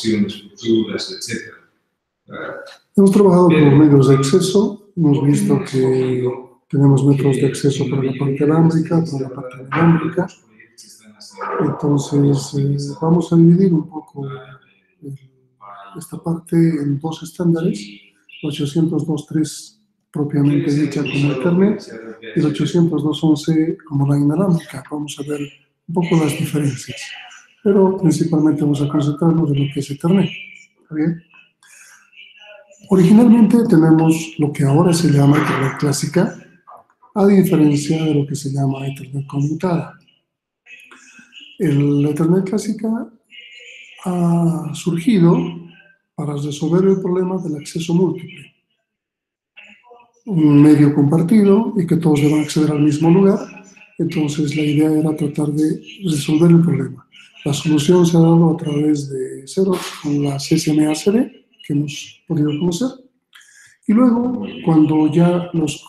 futuras, etc. Hemos trabajado con medios de acceso, hemos visto que tenemos métodos de acceso para la parte alámbrica, para la parte inalámbrica. Entonces, vamos a dividir un poco esta parte en dos estándares, 802.3 propiamente dicha como Ethernet y el 802.11 como la inalámbrica. Vamos a ver un poco las diferencias, pero principalmente vamos a concentrarnos en lo que es Ethernet. ¿Está bien? Originalmente tenemos lo que ahora se llama Ethernet clásica, a diferencia de lo que se llama Ethernet conmutada. El Ethernet clásica ha surgido para resolver el problema del acceso múltiple. Un medio compartido y que todos deban acceder al mismo lugar. Entonces la idea era tratar de resolver el problema. La solución se ha dado a través de Xerox con la CSMA-CD que hemos podido conocer. Y luego, cuando ya los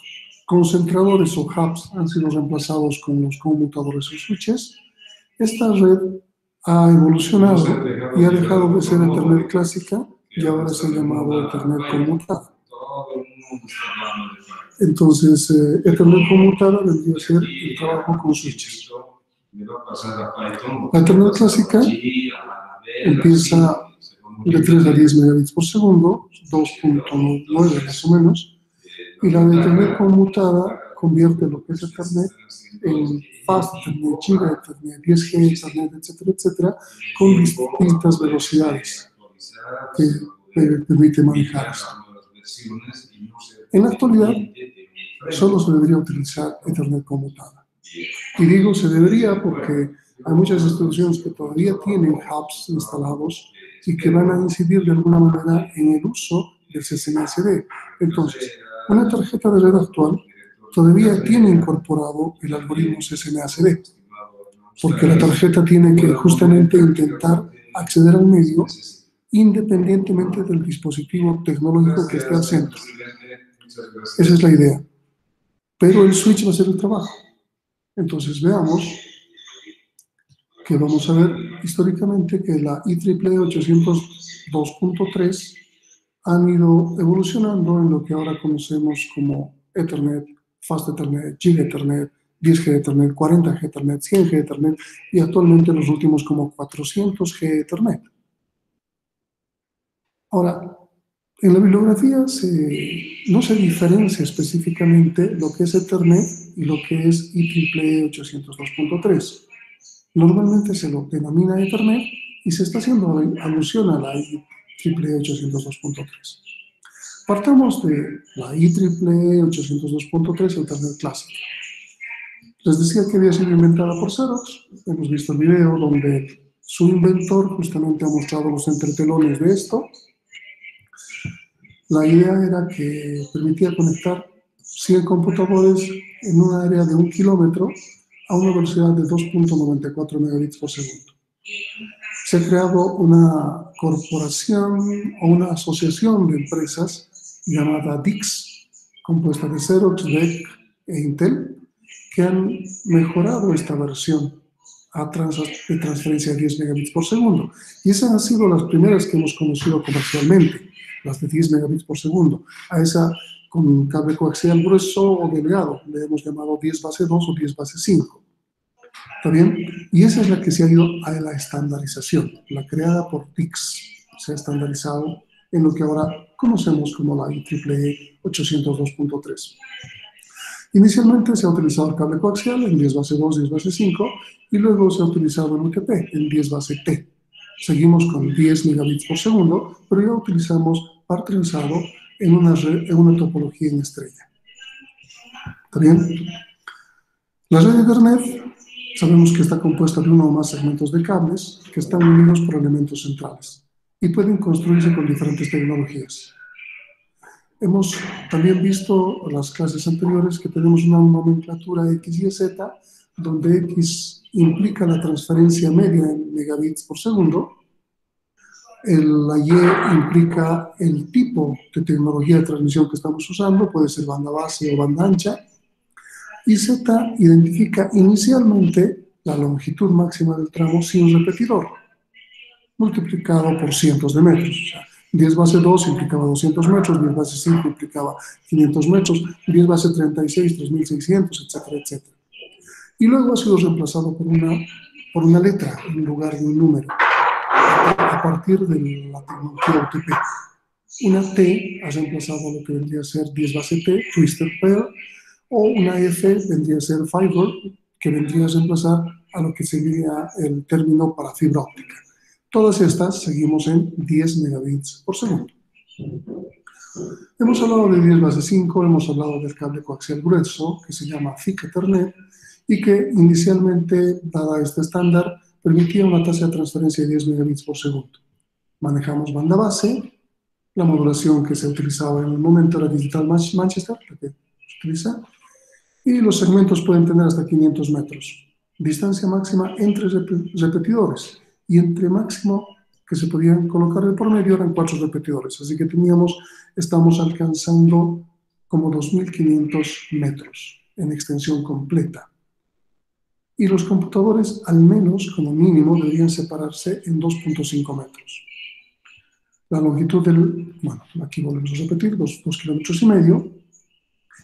concentradores o hubs han sido reemplazados con los conmutadores o switches, esta red ha evolucionado y ha dejado de ser Ethernet clásica y ahora se ha llamado Ethernet conmutada. Entonces, Ethernet conmutada vendría a ser el trabajo con switches. La Ethernet clásica empieza de 3 a 10 megabits por segundo, 2.9 más o menos, y la de Ethernet conmutada convierte lo que es Ethernet en Fast Ethernet, Giga Ethernet, 10G Ethernet, etcétera, etcétera, con distintas velocidades que permite manejar esto. En la actualidad, solo se debería utilizar Ethernet conmutada. Y digo se debería porque hay muchas instituciones que todavía tienen hubs instalados y que van a incidir de alguna manera en el uso del CSMA-CD. Entonces, una tarjeta de red actual todavía tiene incorporado el algoritmo CSMA-CD, porque la tarjeta tiene que justamente intentar acceder al medio independientemente del dispositivo tecnológico que esté al centro. Esa es la idea. Pero el switch va a hacer el trabajo. Entonces veamos que vamos a ver históricamente que la IEEE 802.3 han ido evolucionando en lo que ahora conocemos como Ethernet, Fast Ethernet, Giga Ethernet, 10G Ethernet, 40G Ethernet, 100G Ethernet y actualmente los últimos como 400G Ethernet. Ahora, en la bibliografía no se diferencia específicamente lo que es Ethernet y lo que es IEEE 802.3. Normalmente se lo denomina Ethernet y se está haciendo alusión a la IEEE 802.3. Partamos de la IEEE 802.3 Ethernet clásica. Les decía que había sido inventada por Xerox. Hemos visto el video donde su inventor justamente ha mostrado los entretelones de esto. La idea era que permitía conectar 100 computadores en un área de 1 kilómetro a una velocidad de 2.94 megabits por segundo. Se ha creado una corporación o una asociación de empresas llamada DICS, compuesta de Xerox, DEC e Intel, que han mejorado esta versión de transferencia a 10 megabits por segundo. Y esas han sido las primeras que hemos conocido comercialmente, las de 10 megabits por segundo. A esa con cable coaxial grueso o delgado, le hemos llamado 10 base 2 o 10 base 5. ¿Está bien? Y esa es la que se ha ido a la estandarización, la creada por DICS. Se ha estandarizado en lo que ahora conocemos como la IEEE 802.3. Inicialmente se ha utilizado el cable coaxial en 10 base 2, 10 base 5 y luego se ha utilizado el UTP en 10 base T. Seguimos con 10 megabits por segundo, pero ya utilizamos par trenzado en una topología en estrella. ¿Está bien? La red de Ethernet sabemos que está compuesta de uno o más segmentos de cables que están unidos por elementos centrales y pueden construirse con diferentes tecnologías. Hemos también visto en las clases anteriores que tenemos una nomenclatura X y Z, donde X implica la transferencia media en megabits por segundo, la Y implica el tipo de tecnología de transmisión que estamos usando, puede ser banda base o banda ancha, y Z identifica inicialmente la longitud máxima del tramo sin repetidor. multiplicado por cientos de metros. O sea, 10 base 2 implicaba 200 metros, 10 base 5 implicaba 500 metros, 10 base 36, 3600, etcétera, etcétera. Y luego ha sido reemplazado por una letra en lugar de un número, a partir de la tecnología UTP. Una T ha reemplazado lo que vendría a ser 10 base T, Twisted Pair, o una F vendría a ser Fiber, que vendría a reemplazar a lo que sería el término para fibra óptica. Todas estas seguimos en 10 megabits por segundo. Hemos hablado de 10 base 5, hemos hablado del cable coaxial grueso, que se llama Thick Ethernet, y que inicialmente, dada este estándar, permitía una tasa de transferencia de 10 megabits por segundo. Manejamos banda base, la modulación que se utilizaba en el momento era Digital Manchester, la que se utiliza, y los segmentos pueden tener hasta 500 metros. Distancia máxima entre repetidores, y entre máximo que se podían colocar de por medio eran 4 repetidores, así que estamos alcanzando como 2500 metros en extensión completa. Y los computadores, al menos, como mínimo, deberían separarse en 2.5 metros. La longitud bueno, aquí volvemos a repetir, 2,5 kilómetros,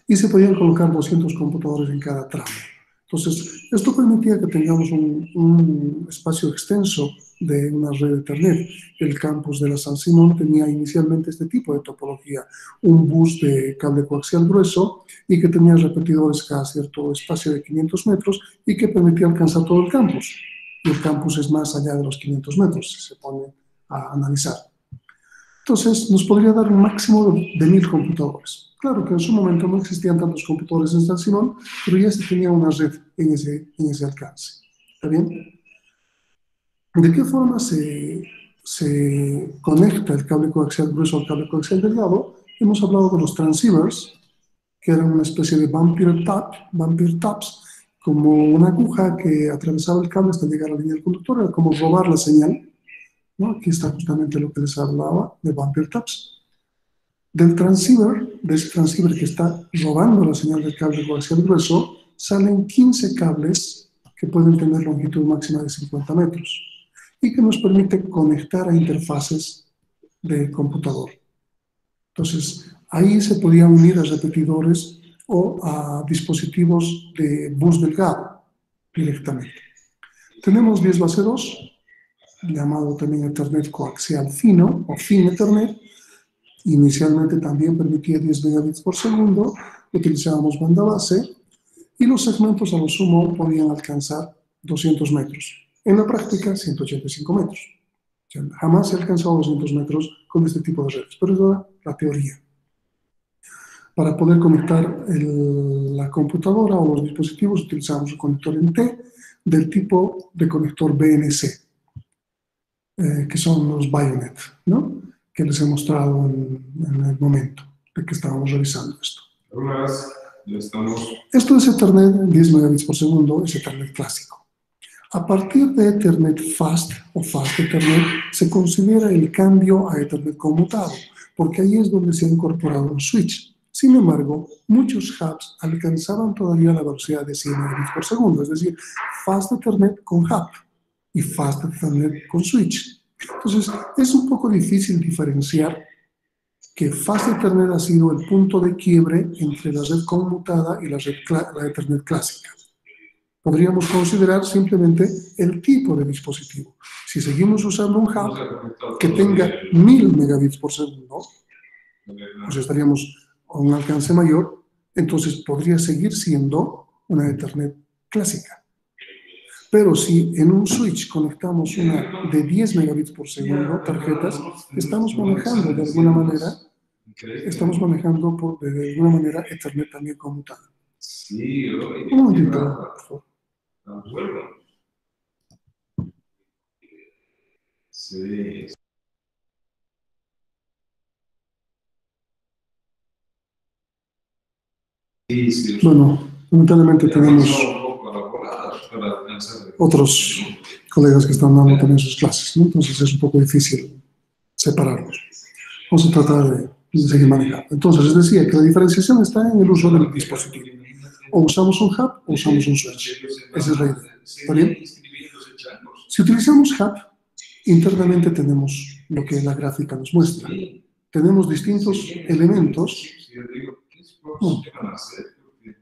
y se podían colocar 200 computadores en cada tramo. Entonces, esto permitía que tengamos un espacio extenso de una red de Ethernet. El campus de la San Simón tenía inicialmente este tipo de topología, un bus de cable coaxial grueso y que tenía repetidores cada cierto espacio de 500 metros y que permitía alcanzar todo el campus. Y el campus es más allá de los 500 metros, si se pone a analizar. Entonces, nos podría dar un máximo de 1000 computadores. Claro que en su momento no existían tantos computadores en San Simón, pero ya se tenía una red en ese alcance. ¿Está bien? ¿De qué forma se conecta el cable coaxial grueso al cable coaxial delgado? Hemos hablado de los transceivers, que eran una especie de vampire taps, como una aguja que atravesaba el cable hasta llegar a la línea del conductor, era como robar la señal, ¿no? Aquí está justamente lo que les hablaba de vampire taps. De ese transceiver que está robando la señal del cable coaxial grueso, salen 15 cables que pueden tener longitud máxima de 50 metros y que nos permite conectar a interfaces de computador. Entonces, ahí se podían unir a repetidores o a dispositivos de bus delgado directamente. Tenemos 10 base 2, llamado también Ethernet coaxial fino o Thin Ethernet. Inicialmente también permitía 10 megabits por segundo, utilizábamos banda base y los segmentos a lo sumo podían alcanzar 200 metros. En la práctica, 185 metros. O sea, jamás se ha alcanzado 200 metros con este tipo de redes, pero es la teoría. Para poder conectar la computadora o los dispositivos utilizamos un conector en T del tipo de conector BNC, que son los Bayonet, ¿no? Que les he mostrado en el momento de que estábamos revisando esto. Esto es Ethernet 10 megabits por segundo, es Ethernet clásico. A partir de Ethernet Fast o Fast Ethernet se considera el cambio a Ethernet conmutado, porque ahí es donde se ha incorporado un switch. Sin embargo, muchos hubs alcanzaban todavía la velocidad de 100 megabits por segundo, es decir, Fast Ethernet con hub y Fast Ethernet con switch. Entonces, es un poco difícil diferenciar que Fast Ethernet ha sido el punto de quiebre entre la red conmutada y la Ethernet clásica. Podríamos considerar simplemente el tipo de dispositivo. Si seguimos usando un hub que tenga 1000 megabits por segundo, pues estaríamos a un alcance mayor, entonces podría seguir siendo una Ethernet clásica. Pero si en un switch conectamos una de 10 megabits por segundo, tarjetas, estamos manejando de alguna manera Ethernet también conmutada. Un momentito, por favor. Sí. Bueno, lamentablemente tenemos otros colegas que están dando también sus clases, ¿no? Entonces es un poco difícil separarlos. Vamos a tratar de seguir manejando. Entonces, les decía que la diferenciación está en el uso del dispositivo. O usamos un hub o usamos un switch. Esa es la idea. ¿Está bien? Si utilizamos hub, Internamente tenemos lo que la gráfica nos muestra. Tenemos distintos elementos. Bueno, ¿Qué van a hacer? Porque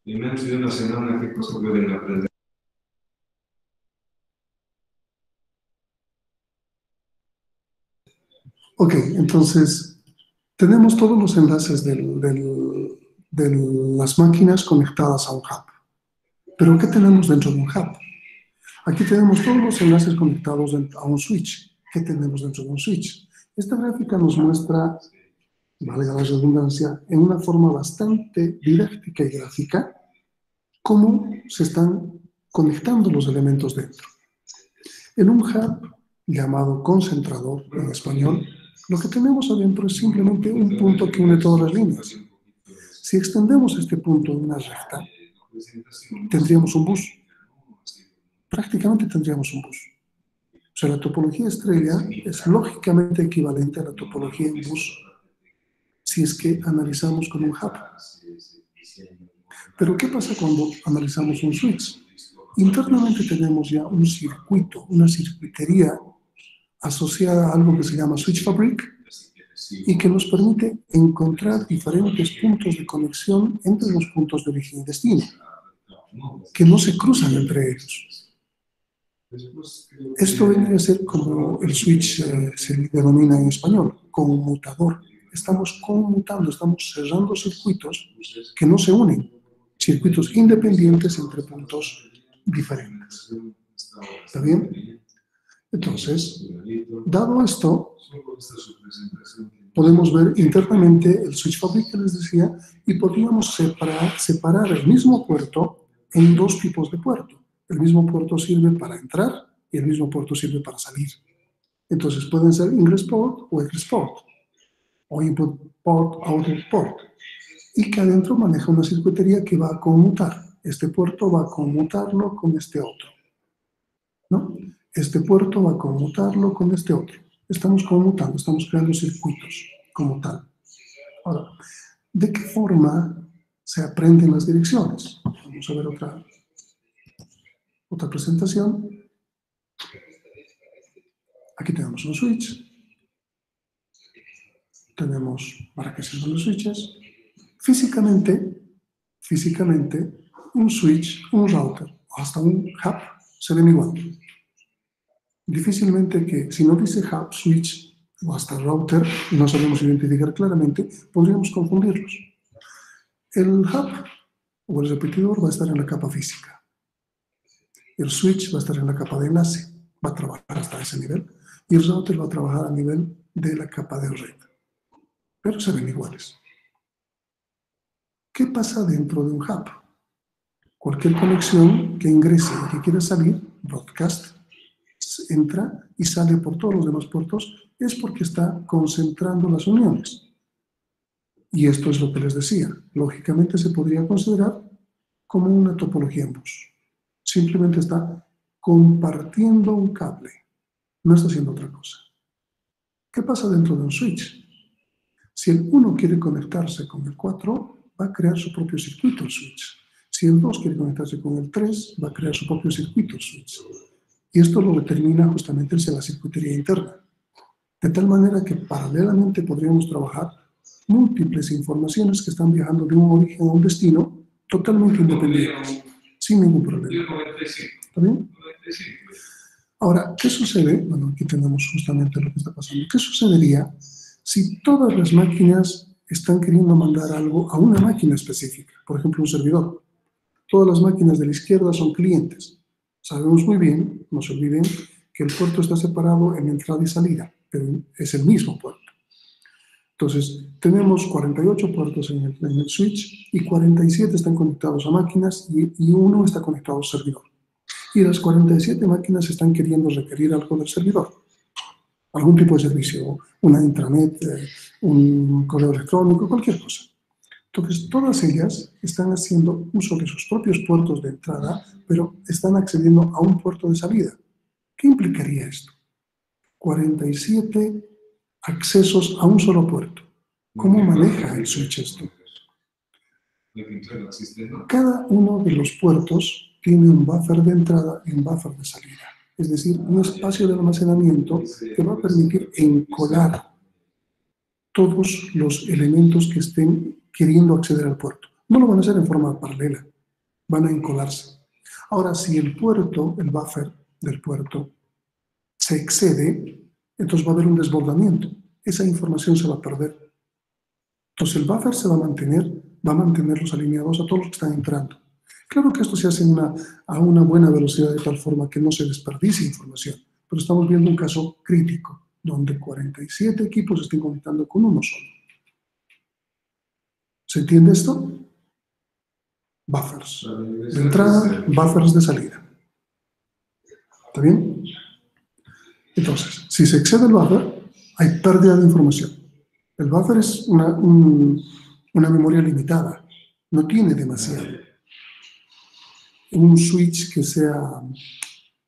en menos de una semana, ¿qué cosa pueden aprender? ok, entonces tenemos todos los enlaces de las máquinas conectadas a un hub. Pero ¿qué tenemos dentro de un hub? Aquí tenemos todos los enlaces conectados a un switch. ¿Qué tenemos dentro de un switch? Esta gráfica nos muestra, valga la redundancia, en una forma bastante didáctica y gráfica, cómo se están conectando los elementos dentro. En un hub llamado concentrador en español, lo que tenemos adentro es simplemente un punto que une todas las líneas. Si extendemos este punto en una recta, tendríamos un bus. Prácticamente tendríamos un bus. O sea, la topología estrella es lógicamente equivalente a la topología en bus si es que analizamos con un hub. Pero ¿qué pasa cuando analizamos un switch? Internamente tenemos ya un circuito, una circuitería asociada a algo que se llama switch fabric y que nos permite encontrar diferentes puntos de conexión entre los puntos de origen y destino, que no se cruzan entre ellos. Esto vendría a ser como el switch se denomina en español, conmutador. Estamos conmutando, estamos cerrando circuitos que no se unen, circuitos independientes entre puntos diferentes. ¿Está bien? Entonces, dado esto, podemos ver internamente el switch fabric que les decía y podríamos separar el mismo puerto en dos tipos de puerto. El mismo puerto sirve para entrar y el mismo puerto sirve para salir. Entonces pueden ser ingress port o egress port, o input port, output port, y que adentro maneja una circuitería que va a conmutar. Este puerto va a conmutarlo con este otro, ¿no? Este puerto va a conmutarlo con este otro. Estamos conmutando, estamos creando circuitos como tal. Ahora, ¿de qué forma se aprenden las direcciones? Vamos a ver otra presentación. Aquí tenemos un switch. Tenemos para qué sirven los switches. Físicamente, un switch, un router o hasta un hub se ven igual. Difícilmente que, si no dice hub, switch o hasta router, y no sabemos identificar claramente, podríamos confundirlos. El hub o el repetidor va a estar en la capa física. El switch va a estar en la capa de enlace, va a trabajar hasta ese nivel, y el router va a trabajar a nivel de la capa de red. Pero se ven iguales. ¿Qué pasa dentro de un hub? Cualquier conexión que ingrese y que quiera salir, broadcast, entra y sale por todos los demás puertos, es porque está concentrando las uniones. Y esto es lo que les decía. Lógicamente se podría considerar como una topología en bus. Simplemente está compartiendo un cable. No está haciendo otra cosa. ¿Qué pasa dentro de un switch? Si el 1 quiere conectarse con el 4, va a crear su propio circuito el switch. Si el 2 quiere conectarse con el 3, va a crear su propio circuito el switch. Y esto lo determina justamente la circuitería interna. De tal manera que paralelamente podríamos trabajar múltiples informaciones que están viajando de un origen a un destino totalmente independientes, sin ningún problema. ¿Está bien? Ahora, ¿qué sucede? Bueno, aquí tenemos justamente lo que está pasando. ¿Qué sucedería si todas las máquinas están queriendo mandar algo a una máquina específica? Por ejemplo, un servidor. Todas las máquinas de la izquierda son clientes. Sabemos muy bien, no se olviden, que el puerto está separado en entrada y salida, pero es el mismo puerto. Entonces, tenemos 48 puertos en el switch y 47 están conectados a máquinas y uno está conectado al servidor. Y las 47 máquinas están queriendo requerir algo del servidor. Algún tipo de servicio, una intranet, un correo electrónico, cualquier cosa. Entonces, todas ellas están haciendo uso de sus propios puertos de entrada, pero están accediendo a un puerto de salida. ¿Qué implicaría esto? 47 accesos a un solo puerto. ¿Cómo maneja el switch esto? Cada uno de los puertos tiene un buffer de entrada y un buffer de salida. es decir, un espacio de almacenamiento que va a permitir encolar todos los elementos que estén queriendo acceder al puerto. No lo van a hacer en forma paralela, van a encolarse. Ahora, si el puerto, el buffer del puerto, se excede, entonces va a haber un desbordamiento. Esa información se va a perder. Entonces el buffer se va a mantenerlos alineados a todos los que están entrando. Claro que esto se hace a una buena velocidad de tal forma que no se desperdicie información, pero estamos viendo un caso crítico, donde 47 equipos estén conectando con uno solo. ¿Se entiende esto? Buffers de entrada, buffers de salida. ¿Está bien? Entonces, si se excede el buffer, hay pérdida de información. El buffer es una memoria limitada, no tiene demasiado. Un switch que sea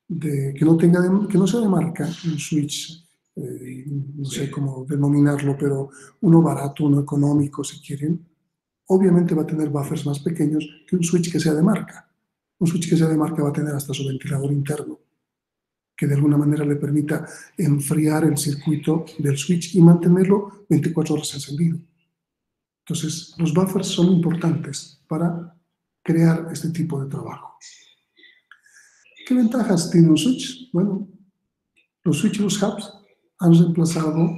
que no sea de marca, un switch, no sé cómo denominarlo, pero uno barato, uno económico, si quieren, obviamente va a tener buffers más pequeños que un switch que sea de marca. Un switch que sea de marca va a tener hasta su ventilador interno, que de alguna manera le permita enfriar el circuito del switch y mantenerlo 24 horas encendido. Entonces, los buffers son importantes para crear este tipo de trabajo. ¿Qué ventajas tiene un switch? Bueno, los switches y los hubs han reemplazado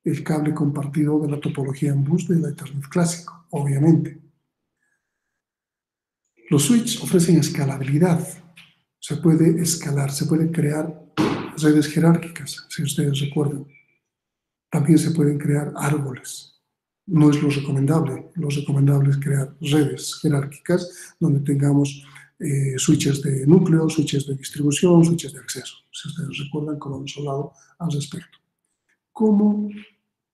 el cable compartido de la topología en bus de la Ethernet clásico, obviamente. Los switches ofrecen escalabilidad. Se puede escalar, se puede crear redes jerárquicas, si ustedes recuerdan. También se pueden crear árboles. No es lo recomendable. Lo recomendable es crear redes jerárquicas donde tengamos switches de núcleo, switches de distribución, switches de acceso. Si ustedes recuerdan cómo hemos hablado al respecto. ¿Cómo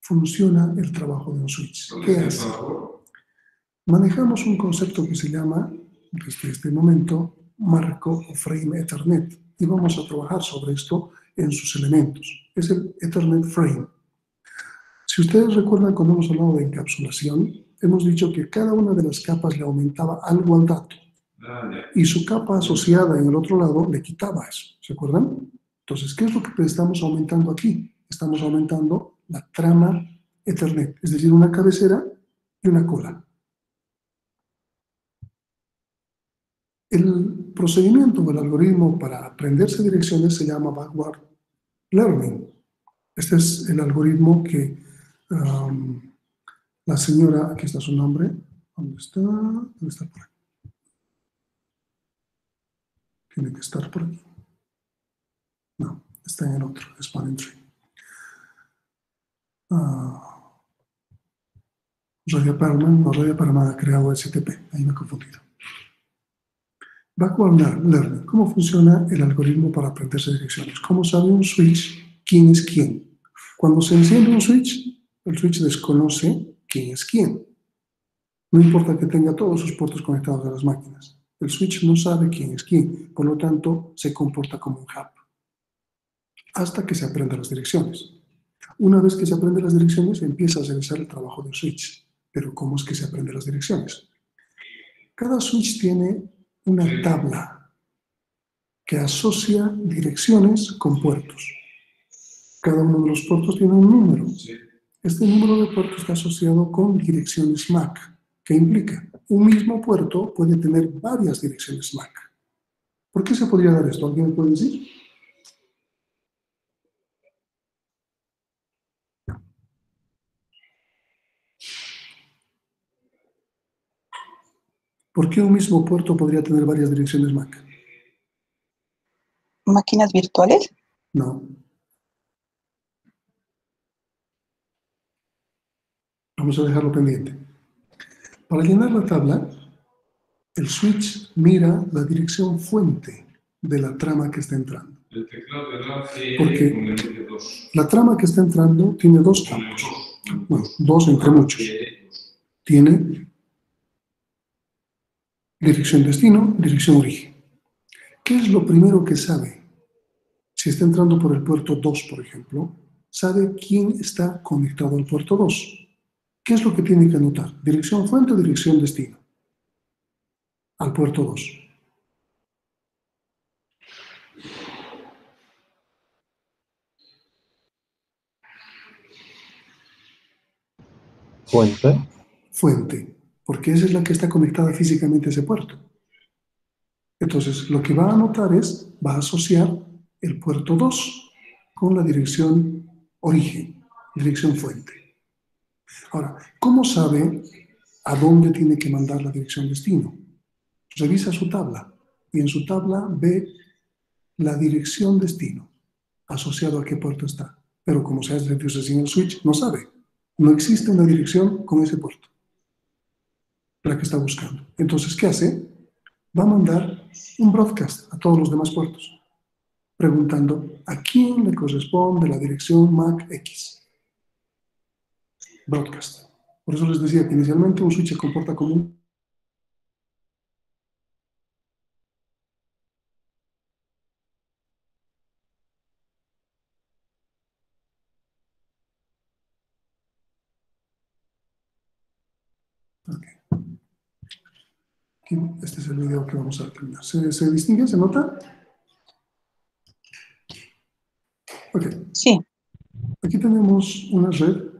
funciona el trabajo de un switch? ¿Qué hace? Manejamos un concepto que se llama, desde este momento, marco o frame Ethernet. Y vamos a trabajar sobre esto en sus elementos. Es el Ethernet Frame. Si ustedes recuerdan cuando hemos hablado de encapsulación, hemos dicho que cada una de las capas le aumentaba algo al dato. Y su capa asociada en el otro lado le quitaba eso. ¿Se acuerdan? Entonces, ¿qué es lo que estamos aumentando aquí? Estamos aumentando la trama Ethernet, es decir, una cabecera y una cola. El procedimiento o el algoritmo para aprenderse direcciones se llama backward learning. Este es el algoritmo que la señora, aquí está su nombre, ¿dónde está? ¿Dónde está por aquí? Tiene que estar por aquí. No, está en el otro, Spanning Tree. Radia Perlman ha creado STP, ahí me he confundido. Backward Learning, ¿cómo funciona el algoritmo para aprenderse direcciones? ¿Cómo sabe un switch quién es quién? Cuando se enciende un switch, el switch desconoce quién es quién. No importa que tenga todos sus puertos conectados a las máquinas. El switch no sabe quién es quién, por lo tanto, se comporta como un hub. Hasta que se aprenda las direcciones. Una vez que se aprende las direcciones, empieza a realizar el trabajo del switch. Pero ¿cómo es que se aprende las direcciones? Cada switch tiene una tabla que asocia direcciones con puertos. Cada uno de los puertos tiene un número. Este número de puertos está asociado con direcciones MAC. ¿Qué implica? Un mismo puerto puede tener varias direcciones MAC. ¿Por qué se podría dar esto? ¿Alguien me puede decir? ¿Por qué un mismo puerto podría tener varias direcciones MAC? ¿Máquinas virtuales? No. Vamos a dejarlo pendiente. Para llenar la tabla, el switch mira la dirección fuente de la trama que está entrando. Porque la trama que está entrando tiene dos campos. Bueno, dos entre muchos. Tiene dirección destino, dirección origen. ¿Qué es lo primero que sabe? Si está entrando por el puerto 2, por ejemplo, sabe quién está conectado al puerto 2. ¿Qué es lo que tiene que anotar? ¿Dirección fuente o dirección destino? Al puerto 2. Fuente. Fuente, porque esa es la que está conectada físicamente a ese puerto. Entonces, lo que va a anotar es, va a asociar el puerto 2 con la dirección origen, dirección fuente. Ahora, ¿cómo sabe a dónde tiene que mandar la dirección destino? Revisa su tabla y en su tabla ve la dirección destino asociado a qué puerto está. Pero como se hace sin el switch, no sabe. No existe una dirección con ese puerto, la que está buscando. Entonces, ¿qué hace? Va a mandar un broadcast a todos los demás puertos, preguntando a quién le corresponde la dirección MAC X. Broadcast. Por eso les decía que inicialmente un switch se comporta como un... Okay. Aquí, este es el video que vamos a terminar. ¿Se distingue? ¿Se nota? Ok. Sí. Aquí tenemos una red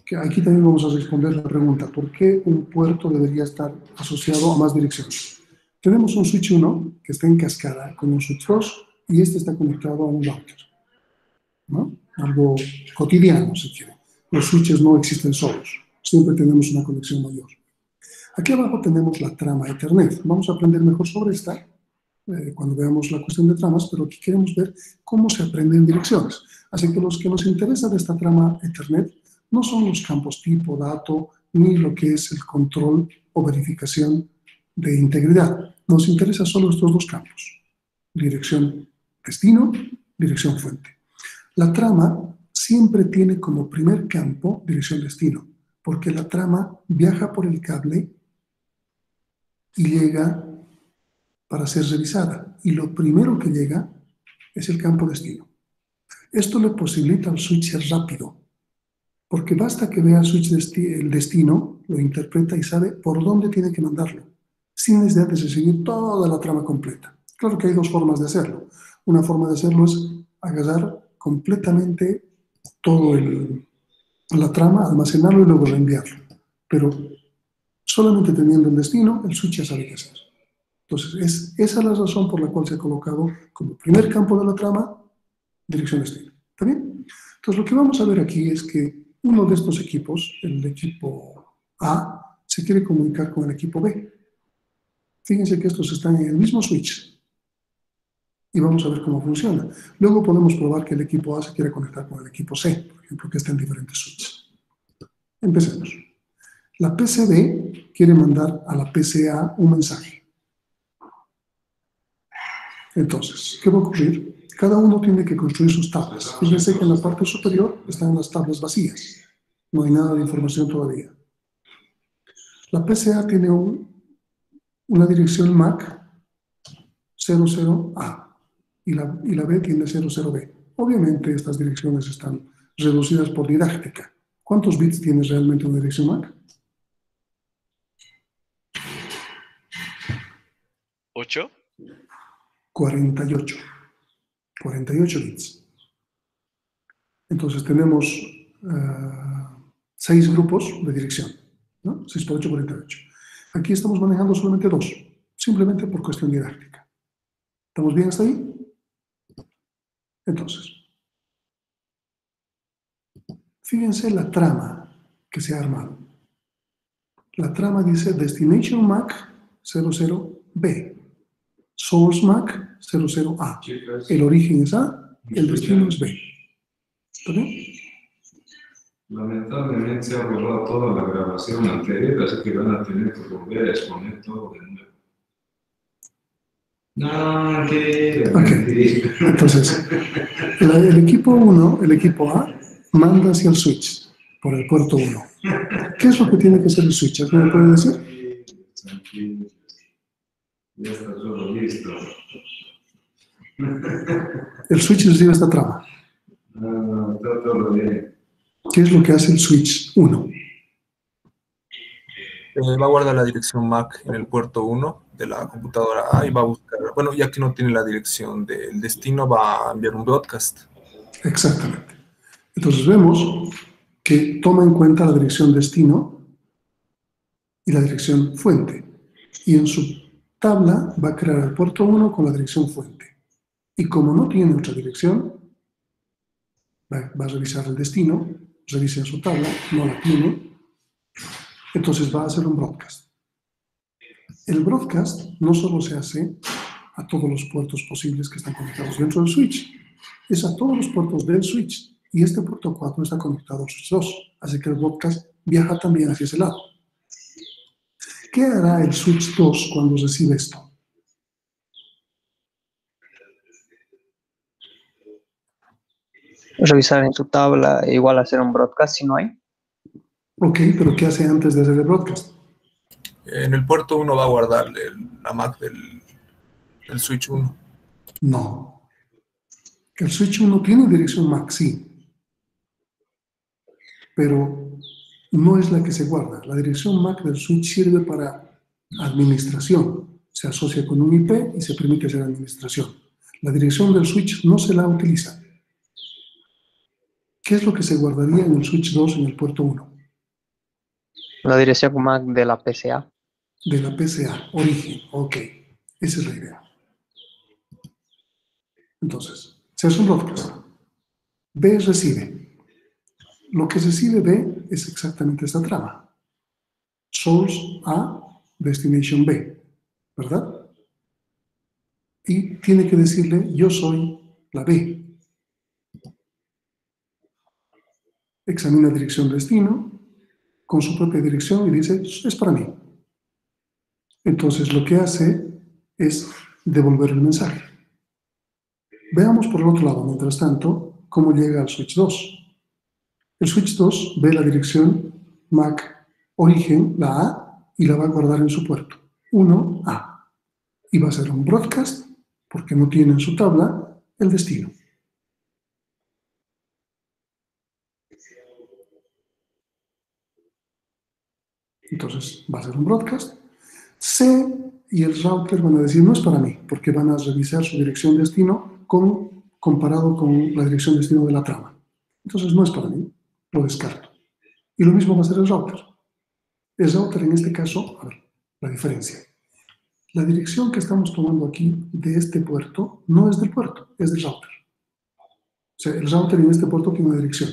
que aquí también vamos a responder la pregunta, ¿por qué un puerto debería estar asociado a más direcciones? Tenemos un switch 1 que está en cascada con un switch 2 y este está conectado a un router, ¿no? Algo cotidiano, si quieren. Los switches no existen solos, siempre tenemos una conexión mayor. Aquí abajo tenemos la trama Ethernet. Vamos a aprender mejor sobre esta cuando veamos la cuestión de tramas, pero aquí queremos ver cómo se aprenden direcciones. Así que los que nos interesa de esta trama Ethernet no son los campos tipo, dato, ni lo que es el control o verificación de integridad. Nos interesa solo estos dos campos. Dirección destino, dirección fuente. La trama siempre tiene como primer campo dirección destino, porque la trama viaja por el cable y llega para ser revisada. Y lo primero que llega es el campo destino. Esto le posibilita al switch ser rápido, porque basta que vea el switch el destino, lo interpreta y sabe por dónde tiene que mandarlo, sin necesidad de seguir toda la trama completa. Claro que hay dos formas de hacerlo. Una forma de hacerlo es agarrar completamente todo la trama, almacenarlo y luego reenviarlo. Pero solamente teniendo el destino, el switch ya sabe qué hacer. Entonces, esa es la razón por la cual se ha colocado como primer campo de la trama, dirección destino. ¿Está bien? Entonces, lo que vamos a ver aquí es que uno de estos equipos, el equipo A, se quiere comunicar con el equipo B. Fíjense que estos están en el mismo switch. Y vamos a ver cómo funciona. Luego podemos probar que el equipo A se quiere conectar con el equipo C, por ejemplo, que está en diferentes switches. Empecemos. La PCB quiere mandar a la PCA un mensaje. Entonces, ¿qué va a ocurrir? Cada uno tiene que construir sus tablas. Fíjense que en la parte superior están las tablas vacías. No hay nada de información todavía. La PCA tiene una dirección MAC 00A y la B tiene 00B. Obviamente estas direcciones están reducidas por didáctica. ¿Cuántos bits tiene realmente una dirección MAC? 8. 48. 48 bits. Entonces tenemos 6 grupos de dirección, ¿no? 6 por 8, 48. Aquí estamos manejando solamente 2, simplemente por cuestión didáctica. ¿Estamos bien hasta ahí? Entonces, fíjense la trama que se ha armado. La trama dice Destination MAC 00B, Source MAC 00A. El origen es A, el destino es B. ¿Está bien? Lamentablemente se ha borrado toda la grabación anterior, así que van a tener que volver a exponer todo de nuevo. No, Okay. Entonces, el equipo 1, el equipo A, manda hacia el switch por el puerto 1. ¿Qué es lo que tiene que hacer el switch? ¿Alguien me puede decir? Tranquilo. Ya está todo listo. El switch recibe esta trama. No, está todo bien. ¿Qué es lo que hace el switch 1? Va a guardar la dirección MAC en el puerto 1 de la computadora A y va a buscar, bueno, ya que no tiene la dirección del destino, va a enviar un broadcast. Exactamente. Entonces vemos que toma en cuenta la dirección destino y la dirección fuente. Y en su tabla va a crear el puerto 1 con la dirección fuente. Y como no tiene otra dirección, va a revisar el destino, revisa en su tabla, no la tiene, entonces va a hacer un broadcast. El broadcast no solo se hace a todos los puertos posibles que están conectados dentro del switch, es a todos los puertos del switch. Y este puerto 4 está conectado al switch 2, así que el broadcast viaja también hacia ese lado. ¿Qué hará el switch 2 cuando recibe esto? Revisar en su tabla e igual hacer un broadcast si no hay. Ok, pero ¿qué hace antes de hacer el broadcast? En el puerto 1 va a guardar la MAC del switch 1. No. El switch 1 tiene dirección MAC, sí, pero no es la que se guarda. La dirección MAC del switch sirve para administración. Se asocia con un IP y se permite hacer administración. La dirección del switch no se la utiliza. ¿Qué es lo que se guardaría en el switch 2 en el puerto 1? La dirección MAC de la PCA. De la PCA, origen. Ok, esa es la idea. Entonces, se hace un broadcast. B recibe. Lo que recibe B es exactamente esta trama. Source A, destination B, ¿verdad? Y tiene que decirle, yo soy la B. Examina dirección destino con su propia dirección y dice, es para mí. Entonces lo que hace es devolver el mensaje. Veamos por el otro lado, mientras tanto, cómo llega al switch 2. El switch 2 ve la dirección MAC origen, la A, y la va a guardar en su puerto. 1A. Y va a hacer un broadcast, porque no tiene en su tabla el destino. Entonces va a hacer un broadcast. C y el router van a decir, no es para mí, porque van a revisar su dirección destino comparado con la dirección destino de la trama. Entonces no es para mí, lo descarto. Y lo mismo va a hacer el router. El router en este caso, a ver, la diferencia. La dirección que estamos tomando aquí de este puerto no es del puerto, es del router. O sea, el router en este puerto tiene una dirección.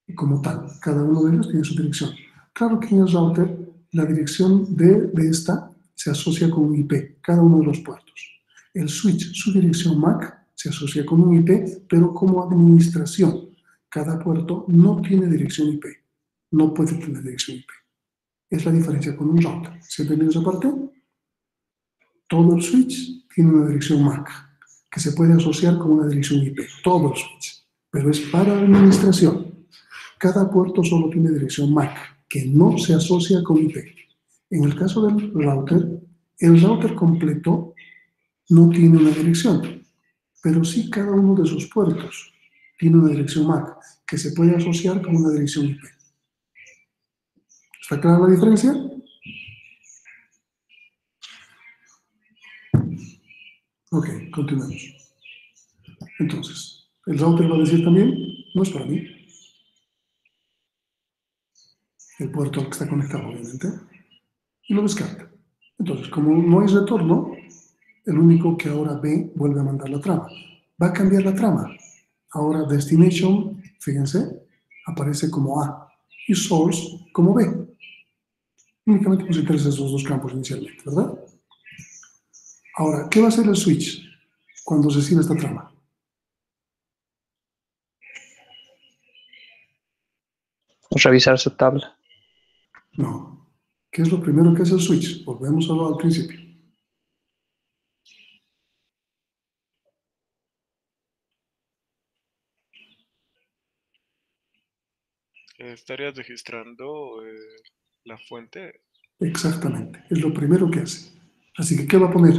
Y como tal, cada uno de ellos tiene su dirección. Claro que en el router la dirección de esta se asocia con un IP, cada uno de los puertos. El switch, su dirección MAC, se asocia con un IP, pero como administración. Cada puerto no tiene dirección IP, no puede tener dirección IP. Es la diferencia con un router. ¿Se entiende esa parte? Todo el switch tiene una dirección MAC, que se puede asociar con una dirección IP. Todo el switch, pero es para administración. Cada puerto solo tiene dirección MAC, que no se asocia con IP. En el caso del router, el router completo no tiene una dirección, pero sí cada uno de sus puertos tiene una dirección MAC, que se puede asociar con una dirección IP. ¿Está clara la diferencia? Ok, continuemos. Entonces, el router va a decir también, no es para mí. El puerto al que está conectado, obviamente, y lo descarta. Entonces, como no hay retorno, el único que ahora B vuelve a mandar la trama. Va a cambiar la trama. Ahora destination, fíjense, aparece como A y source como B. Únicamente nos interesan esos dos campos inicialmente, ¿verdad? Ahora, ¿qué va a hacer el switch cuando recibe esta trama? Revisar su tabla. No. ¿Qué es lo primero que hace el switch? Volvemos a lo al principio. ¿Estarías registrando la fuente? Exactamente. Es lo primero que hace. Así que, ¿qué va a poner?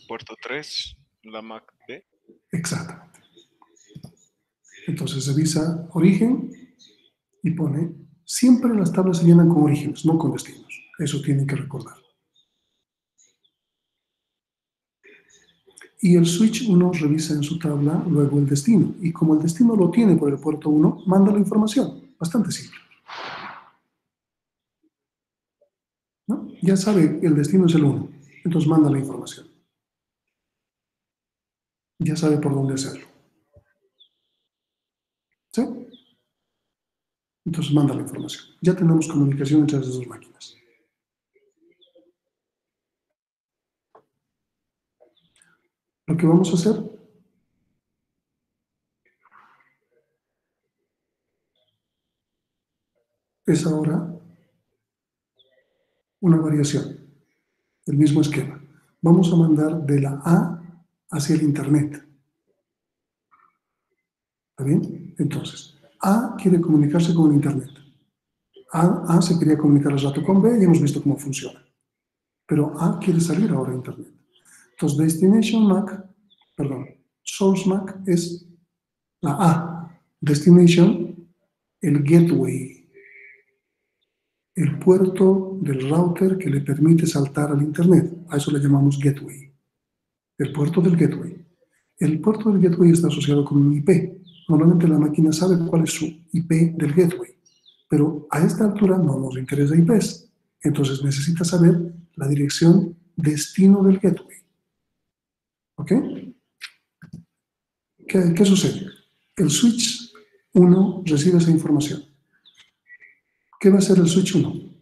Puerto 3, la MAC B. Exactamente. Entonces revisa origen y pone, siempre las tablas se llenan con orígenes, no con destinos. Eso tienen que recordar. Y el switch 1 revisa en su tabla luego el destino. Y como el destino lo tiene por el puerto 1, manda la información. Bastante simple. ¿No? Ya sabe que el destino es el 1. Entonces manda la información. Ya sabe por dónde hacerlo. ¿Sí? Entonces manda la información. Ya tenemos comunicación entre las dos máquinas. Lo que vamos a hacer es ahora una variación, el mismo esquema. Vamos a mandar de la A hacia el Internet. ¿Está bien? Entonces, A quiere comunicarse con el Internet. A se quería comunicar al rato con B y hemos visto cómo funciona. Pero A quiere salir ahora a Internet. Entonces, Destination MAC, perdón, Source MAC es la A. Destination, el Gateway, el puerto del router que le permite saltar al Internet. A eso le llamamos Gateway. El puerto del Gateway. El puerto del Gateway está asociado con un IP. Normalmente la máquina sabe cuál es su IP del Gateway. Pero a esta altura no nos interesa IPs. Entonces necesita saber la dirección destino del Gateway. ¿Ok? ¿Qué sucede? El switch 1 recibe esa información. ¿Qué va a hacer el switch 1?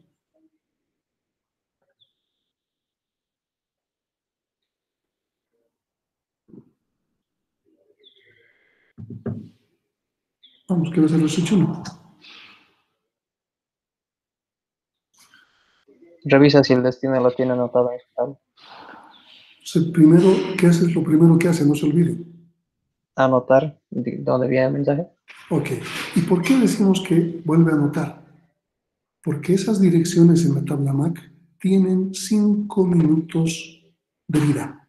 Vamos, ¿qué va a hacer el switch 1? Revisa si el destino lo tiene anotado en su tabla. Primero, ¿qué hace? Lo primero que hace, no se olviden. Anotar dónde viene el mensaje. Ok. ¿Y por qué decimos que vuelve a anotar? Porque esas direcciones en la tabla MAC tienen 5 minutos de vida.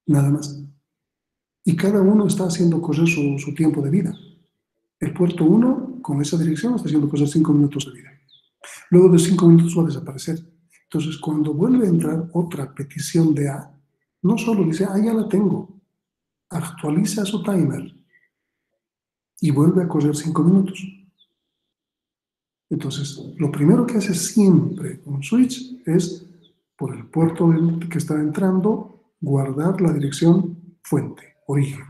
Nada más. Y cada uno está haciendo correr su tiempo de vida. El puerto 1, con esa dirección, está haciendo correr 5 minutos de vida. Luego de 5 minutos va a desaparecer. Entonces, cuando vuelve a entrar otra petición de A, no solo dice, ya la tengo. Actualiza su timer y vuelve a correr 5 minutos. Entonces, lo primero que hace siempre un switch es, por el puerto que está entrando, guardar la dirección fuente, origen.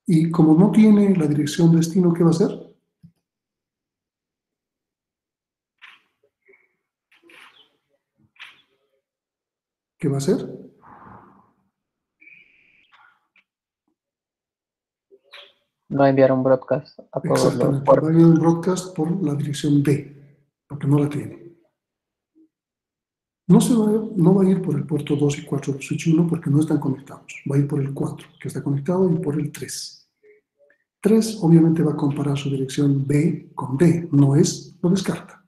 Y como no tiene la dirección destino, ¿qué va a hacer? ¿Qué va a hacer? Va a enviar un broadcast a todos los Exactamente, puertos. va a enviar un broadcast por la dirección D, porque no la tiene. No va a ir por el puerto 2 y 4 del switch 1 porque no están conectados. Va a ir por el 4, que está conectado, y por el 3. 3 obviamente va a comparar su dirección B con D, no es, lo descarta.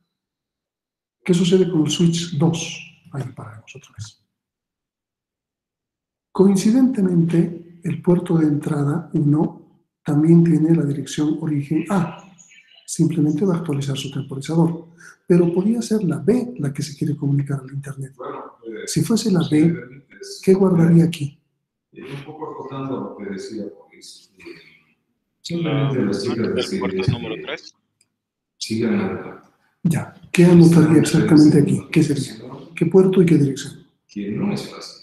¿Qué sucede con el switch 2? Ahí paramos otra vez. Coincidentemente, el puerto de entrada 1 también tiene la dirección origen A. Simplemente va a actualizar su temporizador. Pero podría ser la B la que se quiere comunicar al Internet. Si fuese la B, ¿qué guardaría aquí? Un poco acotando lo que decía Boris. Simplemente las chicas ¿El puerto número 3? sigan adelante. Ya, ¿qué anotaría exactamente aquí? ¿Qué sería? ¿Qué puerto y qué dirección? Que no es fácil.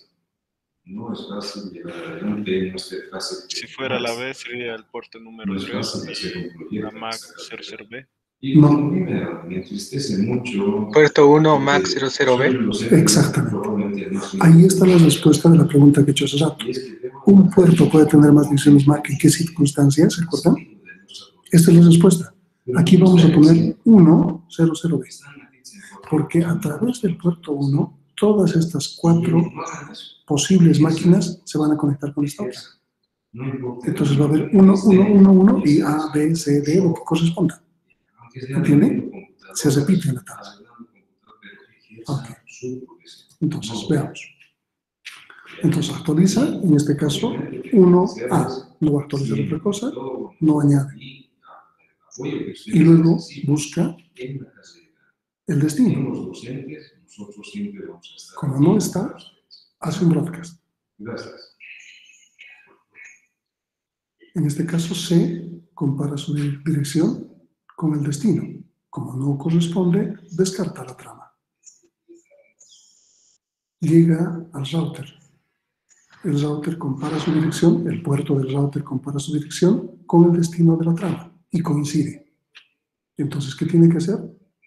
No es fácil llegar adelante, no es fácil. Si fuera la B, sería el puerto número No es 3, fácil hacer un proyecto. la MAC 00B. Y no, a mí me entristece mucho. Puerto 1, MAC 00B. Exactamente. Ahí está la respuesta de la pregunta que he hecho hace rato. Un puerto puede tener más direcciones MAC. ¿En qué circunstancias? ¿Se acuerdan? Esta es la respuesta. Aquí vamos a poner 1, 00B. Porque a través del puerto 1, todas estas 4 posibles máquinas se van a conectar con esta otra. Entonces va a haber 1, 1, 1, 1 y A, B, C, D, lo que corresponda. ¿Entiende? Se repite en la tabla. Okay. Entonces, veamos. Entonces, actualiza, en este caso, 1A. No va a actualizar otra cosa, no añade. Y luego busca el destino. Como no está, hace un broadcast. Gracias. En este caso, C compara su dirección con el destino. Como no corresponde, descarta la trama. Llega al router. El router compara su dirección, el puerto del router compara su dirección con el destino de la trama y coincide. Entonces, ¿qué tiene que hacer?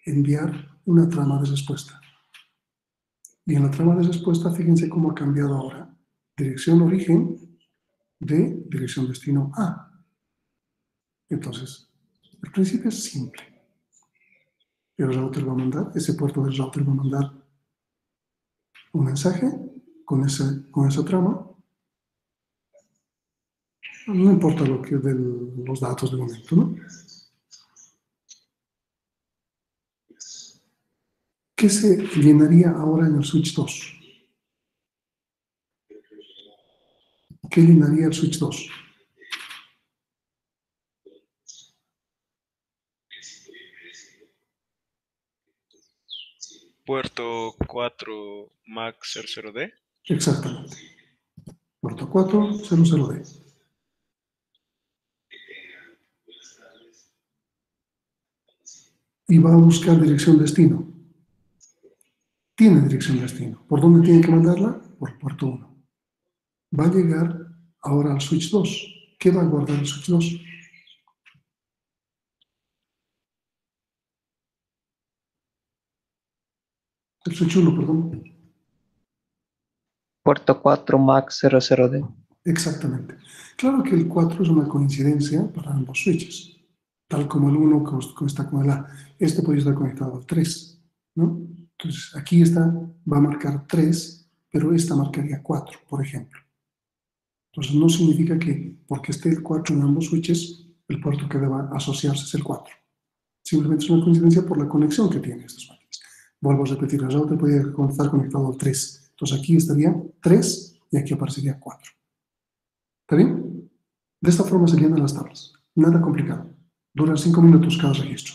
Enviar una trama de respuesta. Y en la trama de respuesta, fíjense cómo ha cambiado ahora. Dirección origen de dirección destino A. Entonces, el principio es simple. El router va a mandar, ese puerto del router va a mandar un mensaje con esa trama. No importa lo que los datos de momento, ¿no? ¿Qué se llenaría ahora en el switch 2? ¿Qué llenaría el switch 2? Puerto 4 MAC 00D. Exactamente. Puerto 4, 00D. Y va a buscar dirección destino. Tiene dirección destino. ¿Por dónde tiene que mandarla? Por puerto 1. Va a llegar ahora al switch 2. ¿Qué va a guardar el switch 2? El switch 1, perdón. Puerto 4 MAC 00D. Exactamente. Claro que el 4 es una coincidencia para ambos switches. Tal como el 1 está con el A. Este puede estar conectado al 3, ¿no? Entonces, aquí va a marcar 3, pero esta marcaría 4, por ejemplo. Entonces, no significa que porque esté el 4 en ambos switches, el puerto que deba asociarse es el 4. Simplemente es una coincidencia por la conexión que tienen estas máquinas. Vuelvo a repetir, el router puede estar conectado al 3. Entonces, aquí estaría 3 y aquí aparecería 4. ¿Está bien? De esta forma se llenan las tablas. Nada complicado. Dura 5 minutos cada registro.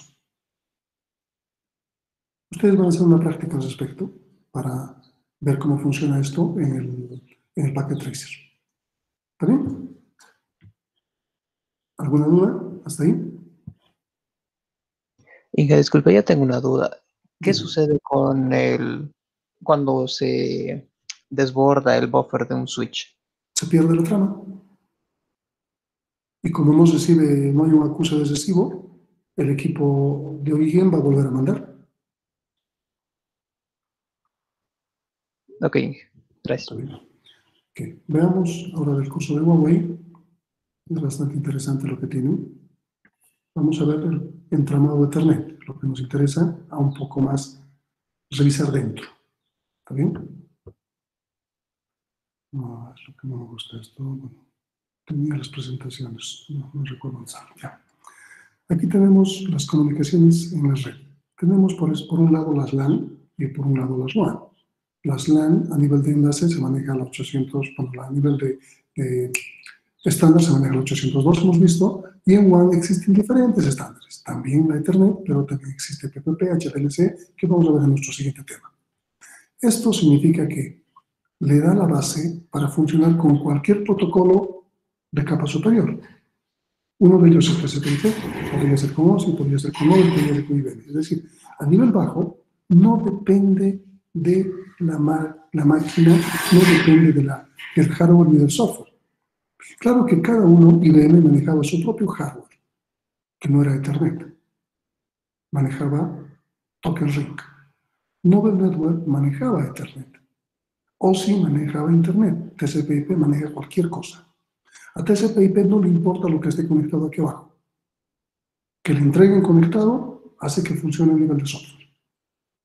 Ustedes van a hacer una práctica al respecto para ver cómo funciona esto en el Packet Tracer. ¿Está bien? ¿Alguna duda hasta ahí? Inge, disculpe, ya tengo una duda. ¿Qué Dime. sucede con cuando se desborda el buffer de un switch? Se pierde la trama. Y como no hay un acuse de recibo, el equipo de origen va a volver a mandar. Ok, Inge, gracias. Está bien. Okay. Veamos ahora del curso de Huawei. Es bastante interesante lo que tienen. Vamos a ver el entramado de Ethernet, lo que nos interesa a un poco más revisar dentro. ¿Está bien? No, es lo que no me gusta esto. Bueno, tenía las presentaciones, no recuerdo usarlo. Ya. Aquí tenemos las comunicaciones en la red. Tenemos por un lado las LAN y por un lado las WAN. Las LAN a nivel de enlace se maneja a 800, bueno, a nivel de estándar se maneja a 802, hemos visto, y en WAN existen diferentes estándares. También la Ethernet, pero también existe PPP, HDLC, que vamos a ver en nuestro siguiente tema. Esto significa que le da la base para funcionar con cualquier protocolo de capa superior. Uno de ellos es TCP/IP, podría ser con OSI, podría ser con OSI, podría ser con IBM. Es decir, a nivel bajo, no depende de la máquina, no depende del hardware ni del software. Claro que cada uno, IBM manejaba su propio hardware, que no era Ethernet. Manejaba Token Ring. Novel Network manejaba Ethernet. OSI manejaba Internet. TCP/IP maneja cualquier cosa. A TCP/IP no le importa lo que esté conectado aquí abajo. Que le entreguen conectado hace que funcione a nivel de software.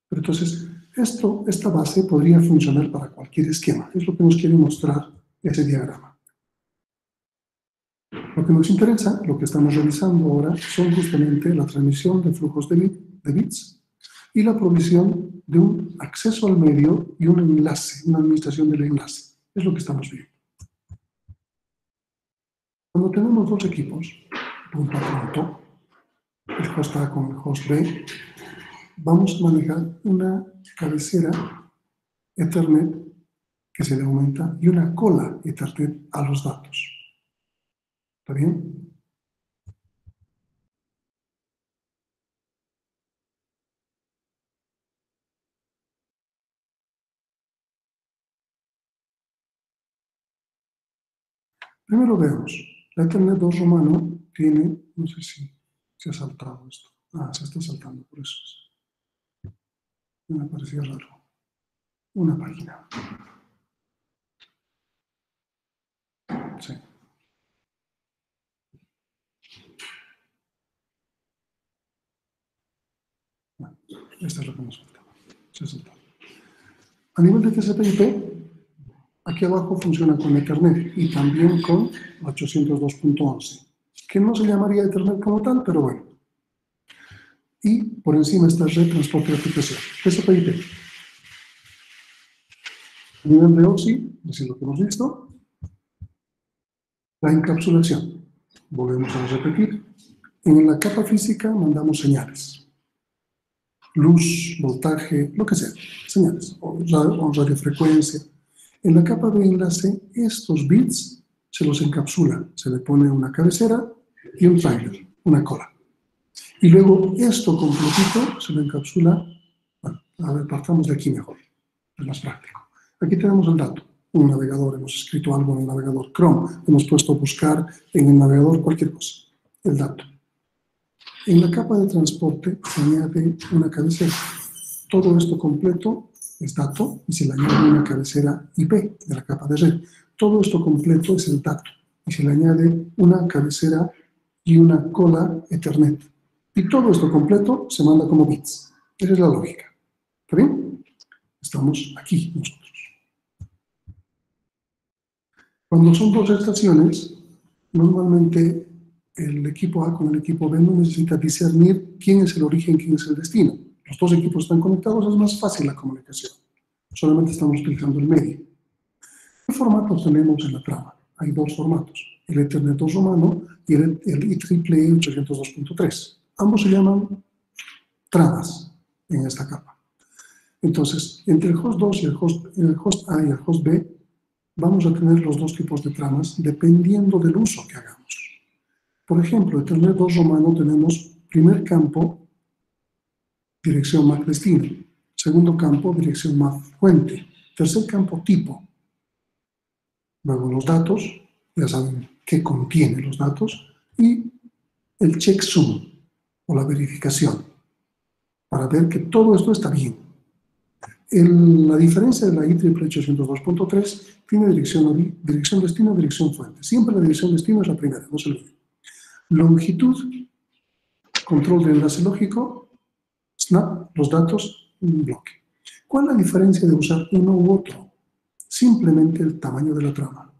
Pero entonces, esta base podría funcionar para cualquier esquema. Es lo que nos quiere mostrar ese diagrama. Lo que nos interesa, lo que estamos revisando ahora, son justamente la transmisión de flujos de bits y la provisión de un acceso al medio y un enlace, una administración del enlace. Es lo que estamos viendo. Cuando tenemos dos equipos, punto a punto, el host A con el host B, vamos a manejar una cabecera Ethernet que se le aumenta, y una cola Ethernet a los datos. ¿Está bien? Primero veamos. La Ethernet 2 romano tiene, no sé si se ha saltado esto. Ah, se está saltando, por eso me parecía raro. Una página. Sí. Bueno, esta es lo que nos faltaba. Se ha saltado. A nivel de TCP/IP, aquí abajo funciona con Ethernet y también con 802.11, que no se llamaría Ethernet como tal, pero bueno. Y por encima está red transporte de aplicación, TCP/IP. A nivel de OSI, es lo que hemos visto, la encapsulación. Volvemos a repetir. En la capa física mandamos señales. Luz, voltaje, lo que sea, señales, o radiofrecuencia. En la capa de enlace, estos bits se los encapsula. Se le pone una cabecera y un trailer, una cola. Y luego esto completito se lo encapsula. Bueno, a ver, partamos de aquí mejor, es más práctico. Aquí tenemos el dato, un navegador, hemos escrito algo en el navegador Chrome, hemos puesto a buscar en el navegador cualquier cosa, el dato. En la capa de transporte se añade una cabecera. Todo esto completo es dato y se le añade una cabecera IP de la capa de red. Todo esto completo es el dato y se le añade una cabecera y una cola Ethernet. Y todo esto completo se manda como bits. Esa es la lógica. ¿Está bien? Estamos aquí nosotros. Cuando son dos estaciones, normalmente el equipo A con el equipo B no necesita discernir quién es el origen, quién es el destino. Los dos equipos están conectados, es más fácil la comunicación. Solamente estamos utilizando el medio. ¿Qué formatos tenemos en la trama? Hay dos formatos, el Ethernet 2 romano y el IEEE 802.3. Ambos se llaman tramas en esta capa. Entonces, entre el host 2 y el host A y el host B, vamos a tener los dos tipos de tramas dependiendo del uso que hagamos. Por ejemplo, en Ethernet 2 romano tenemos primer campo, dirección MAC destino. Segundo campo, dirección MAC fuente. Tercer campo, tipo. Luego los datos, ya saben qué contienen los datos. Y el checksum, o la verificación, para ver que todo esto está bien. La diferencia de la IEEE 802.3 tiene dirección destino, dirección fuente. Siempre la dirección destino es la primera, no se olviden. Longitud, control de enlace lógico, snap, los datos, un bloque. ¿Cuál es la diferencia de usar uno u otro? Simplemente el tamaño de la trama.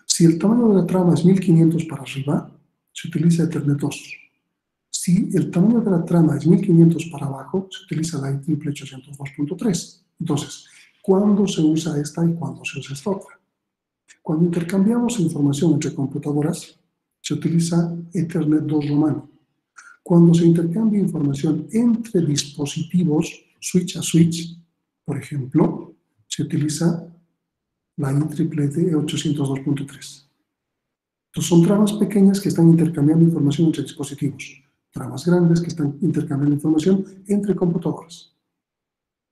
Si el tamaño de la trama es 1500 para arriba, se utiliza Ethernet 2. Si el tamaño de la trama es 1500 para abajo, se utiliza la IEEE 802.3. Entonces, ¿cuándo se usa esta y cuándo se usa esta otra? Cuando intercambiamos información entre computadoras, se utiliza Ethernet 2 romano. Cuando se intercambia información entre dispositivos, switch a switch, por ejemplo, se utiliza la IEEE 802.3. Entonces, son tramas pequeñas que están intercambiando información entre dispositivos. Tramas grandes que están intercambiando información entre computadoras.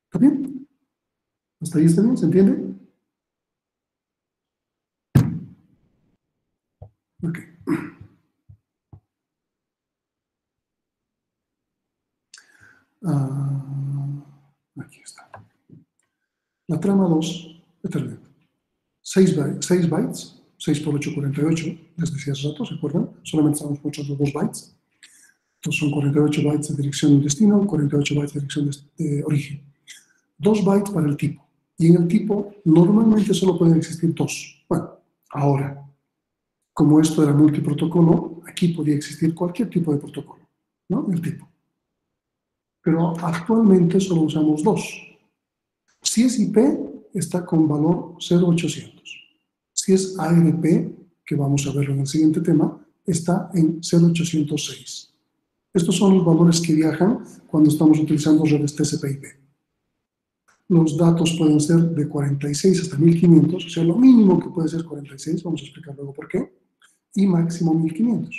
¿Está bien? ¿Hasta ahí está bien? ¿Se entiende? Ok. Aquí está. La trama 2, Ethernet. 6 bytes, 6 por 8, 48, les decía hace rato, ¿se acuerdan? Solamente estamos mostrando 2 bytes. Entonces son 48 bytes de dirección de destino, 48 bytes de dirección de origen. 2 bytes para el tipo. Y en el tipo normalmente solo pueden existir 2. Bueno, ahora, como esto era multiprotocolo, aquí podía existir cualquier tipo de protocolo, ¿no? El tipo. Pero actualmente solo usamos 2. Si es IP, está con valor 0800. Si es ARP, que vamos a verlo en el siguiente tema, está en 0806. Estos son los valores que viajan cuando estamos utilizando redes TCP/IP. Los datos pueden ser de 46 hasta 1500, o sea, lo mínimo que puede ser 46, vamos a explicar luego por qué, y máximo 1500.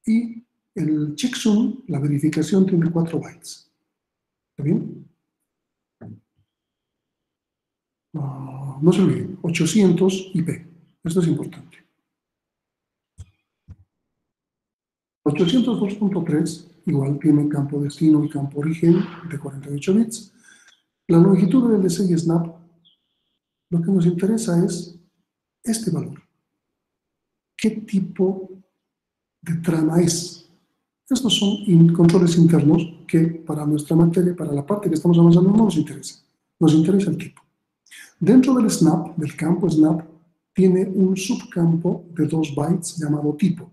Y el checksum, la verificación, tiene 4 bytes. ¿Está bien? No se olviden, 800 IP. Esto es importante. 802.3 igual tiene campo destino y campo origen de 48 bits. La longitud del LDC y snap, lo que nos interesa es este valor. ¿Qué tipo de trama es? Estos son controles internos que para nuestra materia, para la parte que estamos avanzando, no nos interesa. Nos interesa el tipo. Dentro del snap, del campo snap, tiene un subcampo de 2 bytes llamado tipo.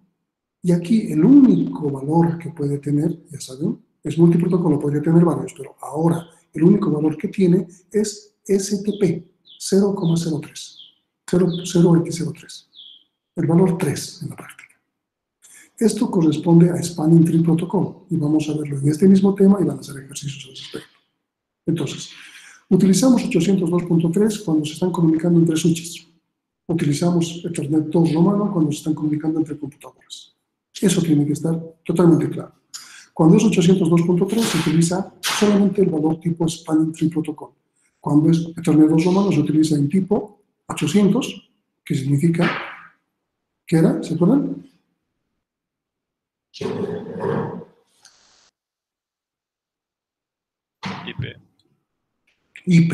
Y aquí el único valor que puede tener, ya saben, es multiprotocolo, podría tener varios, pero ahora el único valor que tiene es STP 0,03, 0x03, el valor 3 en la práctica. Esto corresponde a Spanning Tree Protocol y vamos a verlo en este mismo tema y van a hacer ejercicios al respecto. Entonces, utilizamos 802.3 cuando se están comunicando entre switches. Utilizamos Ethernet 2 romano cuando se están comunicando entre computadoras. Eso tiene que estar totalmente claro. Cuando es 802.3 se utiliza solamente el valor tipo Spanning Tree Protocol. Cuando es Ethernet 2 romano se utiliza en tipo 800, que significa, ¿qué era? ¿Se acuerdan? IP.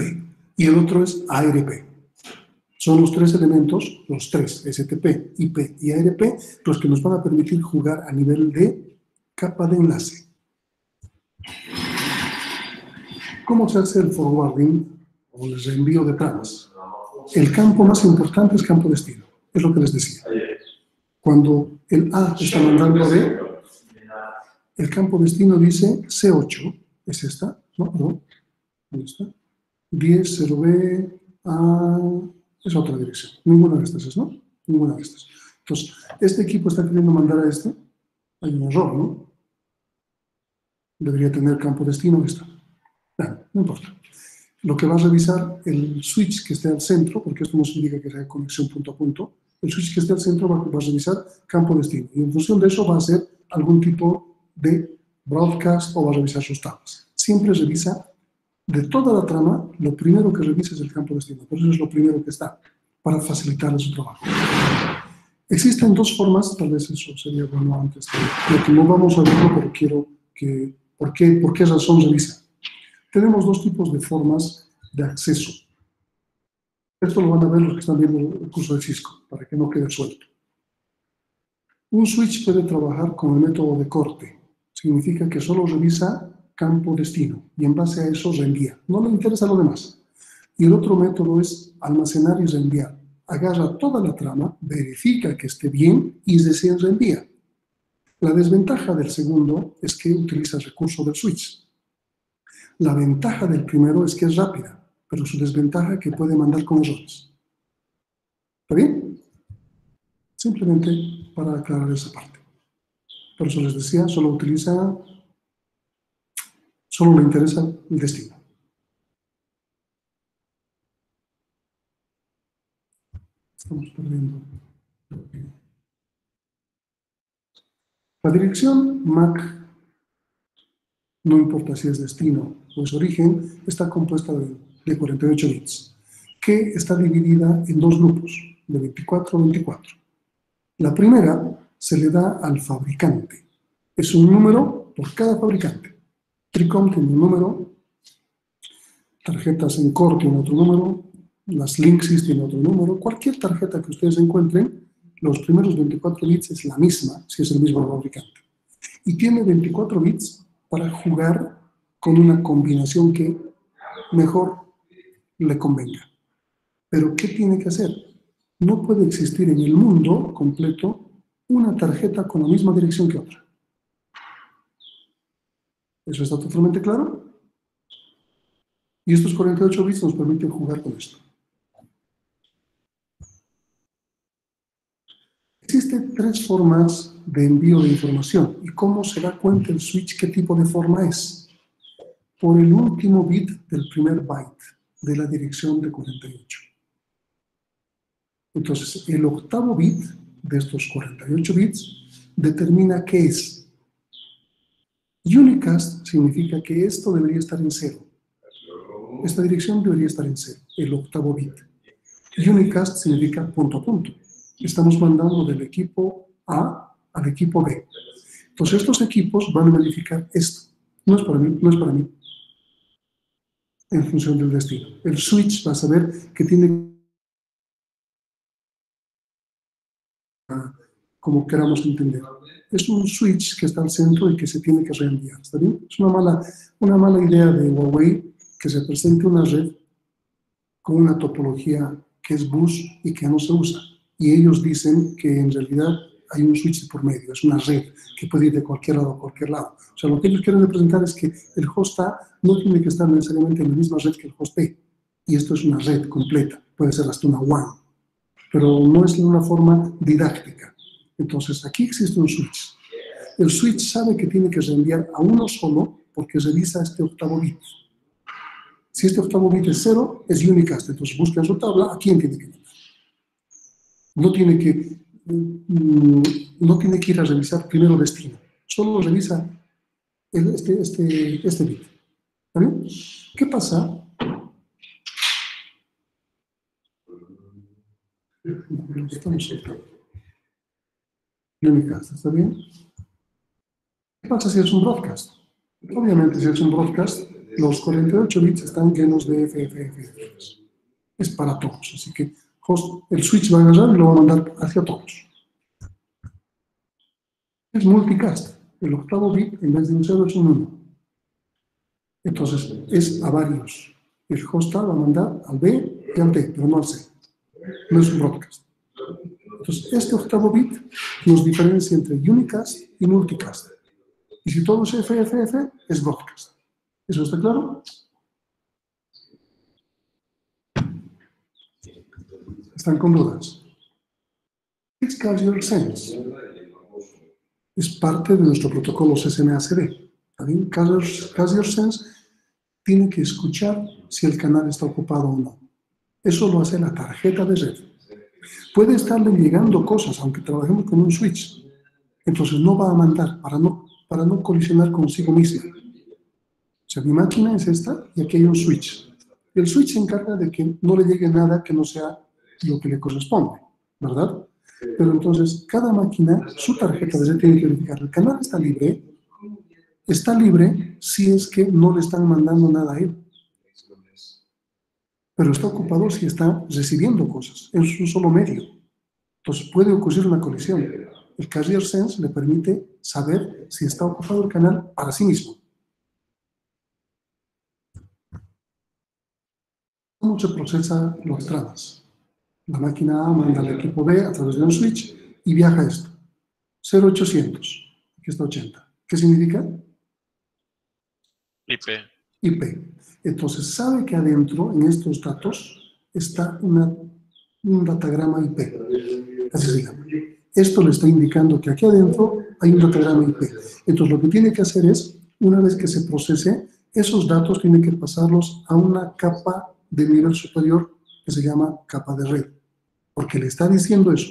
Y el otro es ARP. Son los 3 elementos, los 3, STP, IP y ARP, los que nos van a permitir jugar a nivel de capa de enlace. ¿Cómo se hace el forwarding o el reenvío de tramas? El campo más importante es campo destino, es lo que les decía. Cuando el A está mandando a B, el campo destino dice C8, es esta, no, perdón, ¿dónde está? 10, 0B, A, es otra dirección. Ninguna de estas, ¿no? Ninguna de estas. Entonces, este equipo está queriendo mandar a este. Hay un error, ¿no? Debería tener campo destino, está. No importa. Lo que va a revisar el switch que esté al centro, porque esto no significa que sea conexión punto a punto, el switch que esté al centro va a revisar campo destino. Y en función de eso va a hacer algún tipo de broadcast o va a revisar sus tablas. Siempre revisa de toda la trama, lo primero que revisa es el campo destino. Por eso es lo primero que está, para facilitarle su trabajo. Existen 2 formas, tal vez eso sería bueno antes de que no vamos a verlo, pero quiero que, ¿por qué razón revisa? Tenemos 2 tipos de formas de acceso. Esto lo van a ver los que están viendo el curso de Cisco, para que no quede suelto. Un switch puede trabajar con el método de corte. Significa que solo revisa campo destino y en base a eso reenvía. No le interesa lo demás. Y el otro método es almacenar y reenviar. Agarra toda la trama, verifica que esté bien y recién reenvía. La desventaja del segundo es que utiliza el recurso del switch. La ventaja del primero es que es rápida, pero su desventaja es que puede mandar con errores. ¿Está bien? Simplemente para aclarar esa parte. Por eso les decía, solo le interesa el destino. Estamos perdiendo. La dirección MAC, no importa si es destino o es origen, está compuesta de 48 bits, que está dividida en 2 grupos, de 24 a 24. La primera se le da al fabricante. Es un número por cada fabricante. Tricom tiene un número, tarjetas Encore tiene otro número, las Linksys tiene otro número. Cualquier tarjeta que ustedes encuentren, los primeros 24 bits es la misma, si es el mismo fabricante. Y tiene 24 bits para jugar con una combinación que mejor le convenga. Pero, ¿qué tiene que hacer? No puede existir en el mundo completo una tarjeta con la misma dirección que otra. ¿Eso está totalmente claro? Y estos 48 bits nos permiten jugar con esto. Existen 3 formas de envío de información. ¿Y cómo se da cuenta el switch qué tipo de forma es? por el último bit del primer byte de la dirección de 48. Entonces, el octavo bit de estos 48 bits determina qué es. Unicast significa que esto debería estar en 0. Esta dirección debería estar en 0, el octavo bit. Unicast significa punto a punto. Estamos mandando del equipo A al equipo B. Entonces, estos equipos van a verificar esto. No es para mí, no es para mí. En función del destino. El switch va a saber que tiene, como queramos entender. Es un switch que está al centro y que se tiene que reenviar. ¿Está bien? Es una mala idea de Huawei que se presente una red con una topología que es bus y que no se usa. Y ellos dicen que en realidad hay un switch por medio, es una red que puede ir de cualquier lado a cualquier lado. O sea, lo que ellos quieren representar es que el host A no tiene que estar necesariamente en la misma red que el host B. Y esto es una red completa, puede ser hasta una WAN, pero no es de una forma didáctica. Entonces, aquí existe un switch. El switch sabe que tiene que reenviar a uno solo porque revisa este octavo bit. Si este octavo bit es 0, es unicast. Entonces, busca en su tabla a quién tiene que mandar. No tiene que ir a revisar primero destino. Solo revisa este bit. ¿Vale? ¿Qué pasa? Estamos unicast, ¿está bien? ¿Qué pasa si es un broadcast? Obviamente, si es un broadcast, los 48 bits están llenos de FFF. Es para todos, así que el switch va a agarrar y lo va a mandar hacia todos. Es multicast. El octavo bit, en vez de un 0, es un 1. Entonces, es a varios. El host A va a mandar al B y al D, pero no al C. No es un broadcast. Entonces, este octavo bit nos diferencia entre unicast y multicast. Y si todo es FFF, es broadcast. ¿Eso está claro? ¿Están con dudas? Es Carrier Sense. Es parte de nuestro protocolo CSMA-CD. ¿También? Carrier Sense tiene que escuchar si el canal está ocupado o no. Eso lo hace la tarjeta de red. Puede estarle llegando cosas, aunque trabajemos con un switch. Entonces no va a mandar para no colisionar consigo misma. O sea, mi máquina es esta y aquí hay un switch. El switch se encarga de que no le llegue nada que no sea lo que le corresponde, ¿verdad? Pero entonces, cada máquina, su tarjeta de red tiene que verificar. El canal está libre si es que no le están mandando nada a él. Pero está ocupado si está recibiendo cosas. Es un solo medio. Entonces puede ocurrir una colisión. El Carrier Sense le permite saber si está ocupado el canal para sí mismo. ¿Cómo se procesa los tramas? La máquina A manda al equipo B a través de un switch y viaja esto. 0800. Aquí está 80. ¿Qué significa? IP. Entonces sabe que adentro, en estos datos, está un datagrama IP. Así se llama. Esto le está indicando que aquí adentro hay un datagrama IP. Entonces lo que tiene que hacer es, una vez que se procese, esos datos tiene que pasarlos a una capa de nivel superior que se llama capa de red. Porque le está diciendo eso.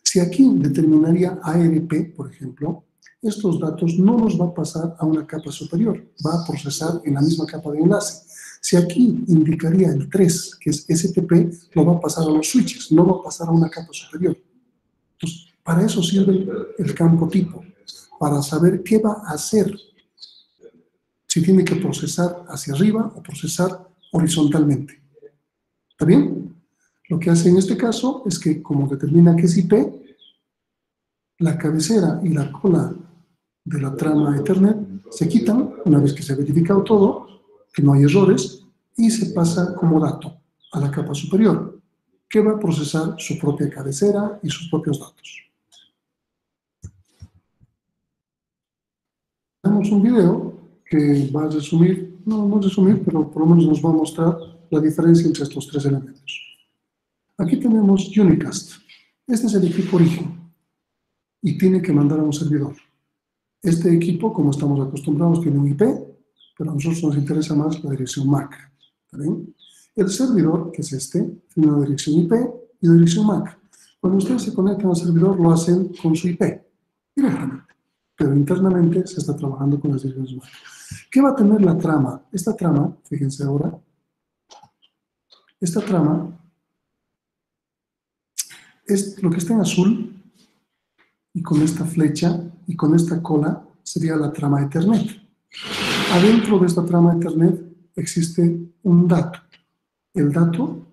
Si aquí determinaría ARP, por ejemplo, estos datos no los va a pasar a una capa superior, va a procesar en la misma capa de enlace. Si aquí indicaría el 3, que es STP, lo va a pasar a los switches, no va a pasar a una capa superior. Entonces, para eso sirve el campo tipo, para saber qué va a hacer, si tiene que procesar hacia arriba o procesar horizontalmente. ¿Está bien? Lo que hace en este caso es que, como determina que es IP, la cabecera y la cola de la trama Ethernet se quitan una vez que se ha verificado todo, que no hay errores, y se pasa como dato a la capa superior, que va a procesar su propia cabecera y sus propios datos. Tenemos un video que va a resumir, no resumir, pero por lo menos nos va a mostrar la diferencia entre estos tres elementos. Aquí tenemos Unicast. Este es el equipo origen y tiene que mandar a un servidor. Este equipo, como estamos acostumbrados, tiene un IP, pero a nosotros nos interesa más la dirección MAC. ¿Está bien? El servidor, que es este, tiene una dirección IP y una dirección MAC. Cuando ustedes se conectan al servidor, lo hacen con su IP, directamente. Pero internamente se está trabajando con las direcciones MAC. ¿Qué va a tener la trama? Esta trama, fíjense ahora, esta trama es lo que está en azul y con esta flecha y con esta cola sería la trama Ethernet. Adentro de esta trama Ethernet existe un dato. El dato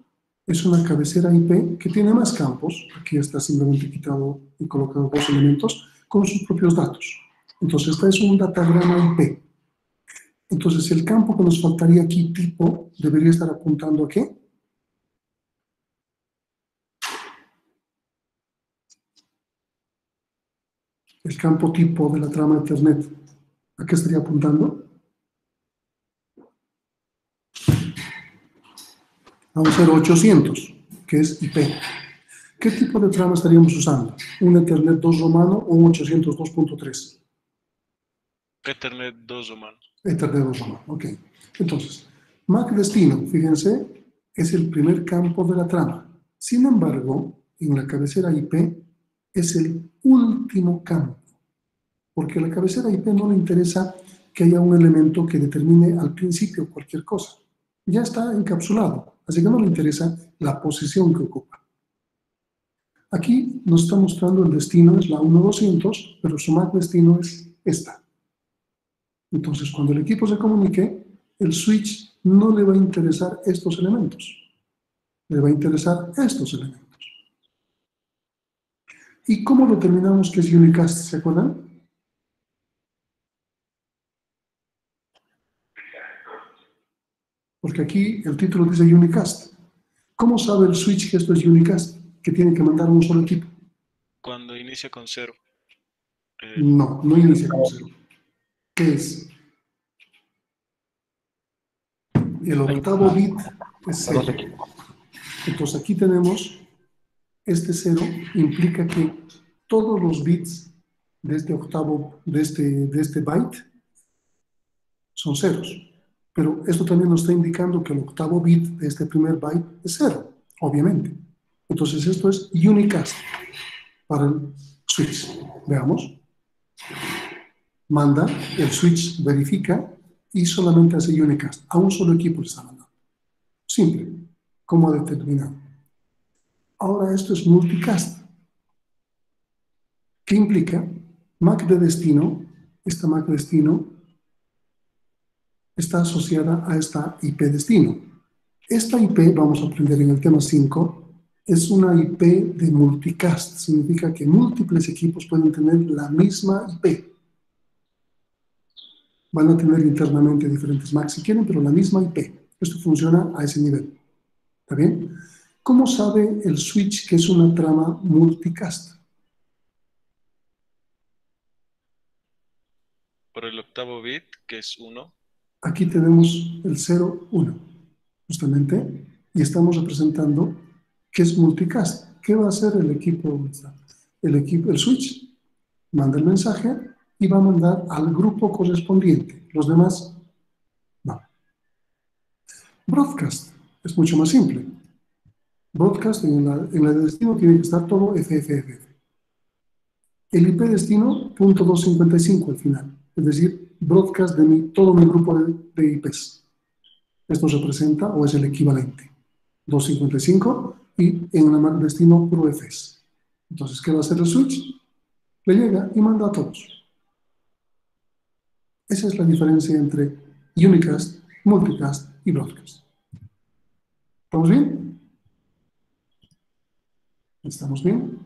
es una cabecera IP que tiene más campos. Aquí está simplemente quitado y colocado dos elementos con sus propios datos. Entonces, este es un datagrama IP. Entonces, el campo que nos faltaría aquí, tipo, debería estar apuntando ¿a qué? El campo tipo de la trama Ethernet, ¿a qué estaría apuntando? A un 0800, que es IP. ¿Qué tipo de trama estaríamos usando? ¿Un Ethernet 2 romano o un 802.3? Ethernet 2 romano. Ethernet 2 romano, ok. Entonces, MAC destino, fíjense, es el primer campo de la trama. Sin embargo, en la cabecera IP es el último campo, porque a la cabecera IP no le interesa que haya un elemento que determine al principio cualquier cosa. Ya está encapsulado, así que no le interesa la posición que ocupa. Aquí nos está mostrando el destino, es la 1200, pero su MAC destino es esta. Entonces, cuando el equipo se comunique, el switch no le va a interesar estos elementos, le va a interesar estos elementos. ¿Y cómo determinamos que es unicast? ¿Se acuerdan? Porque aquí el título dice unicast. ¿Cómo sabe el switch que esto es unicast? Que tiene que mandar un solo equipo. Cuando inicia con 0. No, no inicia con 0. ¿Qué es? El octavo bit es 0. Entonces aquí tenemos este 0, implica que todos los bits de este octavo, de este byte, son ceros. Pero esto también nos está indicando que el octavo bit de este primer byte es 0, obviamente. Entonces esto es unicast para el switch. Veamos. Manda, el switch verifica y solamente hace unicast. A un solo equipo le está mandando. Simple. ¿Cómo ha determinado? Ahora esto es multicast. ¿Qué implica? MAC de destino, esta MAC destino está asociada a esta IP destino. Esta IP, vamos a aprender en el tema 5, es una IP de multicast. Significa que múltiples equipos pueden tener la misma IP. Van a tener internamente diferentes MAC si quieren, pero la misma IP. Esto funciona a ese nivel. ¿Está bien? ¿Cómo sabe el switch que es una trama multicast? Por el octavo bit, que es 1. Aquí tenemos el 0, 1, justamente, y estamos representando que es multicast. ¿Qué va a hacer el equipo? El switch manda el mensaje y va a mandar al grupo correspondiente. Los demás, no. Broadcast es mucho más simple. Broadcast en la de destino tiene que estar todo FFF. El IP destino, .255 al final. Es decir, broadcast de todo mi grupo de IPs. Esto representa, o es el equivalente, 255 y en una MAC destino puro FS. Entonces, ¿qué va a hacer el switch? Le llega y manda a todos. Esa es la diferencia entre unicast, multicast y broadcast. ¿Estamos bien? ¿Estamos bien?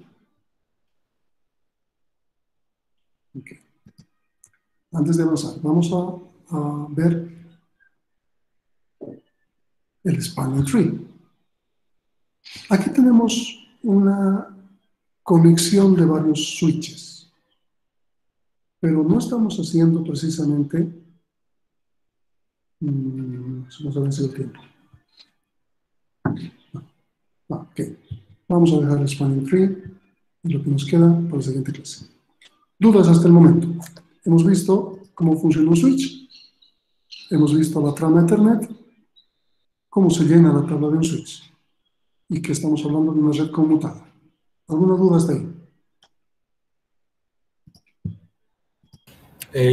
Ok. Antes de avanzar, vamos a ver el spanning tree. Aquí tenemos una conexión de varios switches, pero no estamos haciendo precisamente, se nos ha vencido el tiempo. Ok, vamos a dejar el spanning tree y lo que nos queda para la siguiente clase. ¿Dudas hasta el momento? Hemos visto cómo funciona un switch, Hemos visto la trama Ethernet, cómo se llena la tabla de un switch y que estamos hablando de una red conmutada. ¿Alguna duda hasta ahí?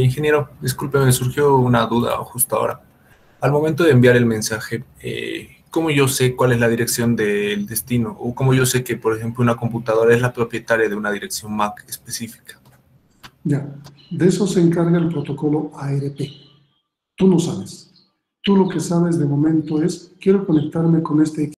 Ingeniero, disculpe, me surgió una duda justo ahora. Al momento de enviar el mensaje, ¿cómo yo sé cuál es la dirección del destino? O cómo yo sé que, por ejemplo, una computadora es la propietaria de una dirección MAC específica. Ya, de eso se encarga el protocolo ARP. Tú no sabes. Tú lo que sabes de momento es, quiero conectarme con este